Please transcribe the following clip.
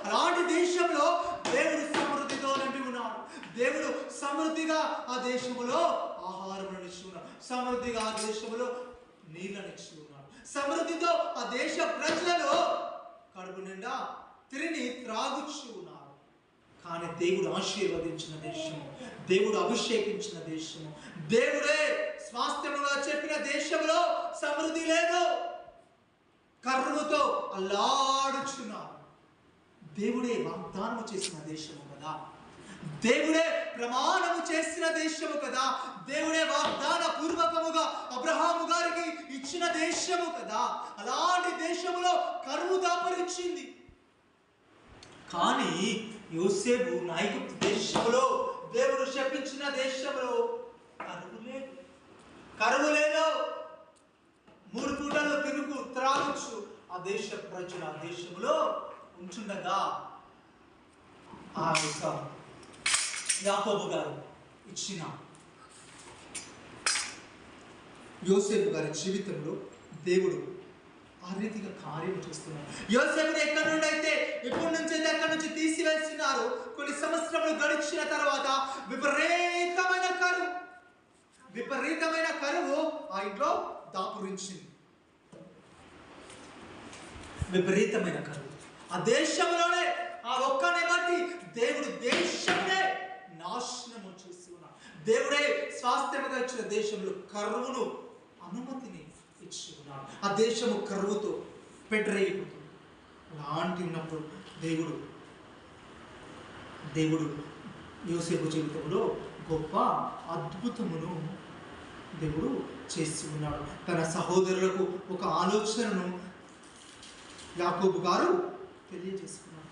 అలాంటి దేశంలో దేవుడు సమృద్ధితో నింపి ఉన్నాడు. దేవుడు సమృద్ధిగా ఆ దేశంలో ఆహారం ఇచ్చి ఉన్నాడు. సమృద్ధిగా ఆ దేశంలో నీళ్ళని ఇచ్చి ఉన్నాడు. సమృద్ధితో ఆ దేశ ప్రజలను కడుపు నిండా తిరిగి త్రాగుచ్చు ఉన్నారు. కానీ దేవుడు ఆశీర్వదించిన దేశము, దేవుడు అభిషేకించిన దేశము, దేవుడే స్వాస్థ్యముగా చెప్పిన దేశంలో సమృద్ధి లేదు. కరువుతో అల్లాడుచున్నారు. దేవుడే వాగ్దానము చేసిన దేశము కదా, దేవుడే ప్రమాణము చేసిన దేశము కదా, దేవుడే వాగ్దాన పూర్వకముగా అబ్రహాము గారికి ఇచ్చిన దేశము కదా. అలాంటి దేశములో కరువు దాపరించింది. కానీ యోసేపు ఐగుప్తు దేశంలో, దేవుడు శపించిన దేశంలో కరువు లేదు. 3 పూటలు తిరుగు త్రాగొచ్చు. ఆ దేశ ప్రజలు ఆ దేశంలో ఉంచుండగా ఆ యొక్క యాకోబు గారు ఇచ్చిన యోసేపు గారి జీవితంలో దేవుడు ఆ రీతిగా కార్యం చేస్తున్నారు. యోసేపుని ఎక్కడి నుండి అయితే ఎప్పటి నుంచి అయితే అక్కడి నుంచి తీసివేస్తున్నారు, కొన్ని సంవత్సరములు గడిచిన తర్వాత విపరీతమైన కరువు ఆ ఇంట్లో దాపురించింది. విపరీతమైన కరువు ఆ దేశంలోనే, ఆ ఒక్కనే బట్టి దేవుడు దేశంలో నాశనము చేసి ఉన్నాడు. దేవుడే స్వాస్థ్యముగా ఇచ్చిన దేశంలో కరువును అనుమతిని ఇచ్చి ఉన్నాడు. ఆ దేశము కరువుతో పెడ్రైపోతుంది. అలాంటి ఉన్నప్పుడు దేవుడు యోసేపు జీవితంలో గొప్ప అద్భుతమును దేవుడు చేసి ఉన్నాడు. తన సహోదరులకు ఒక ఆలోచనను యాకోబు గారు తెలియజేసుకున్నాడు.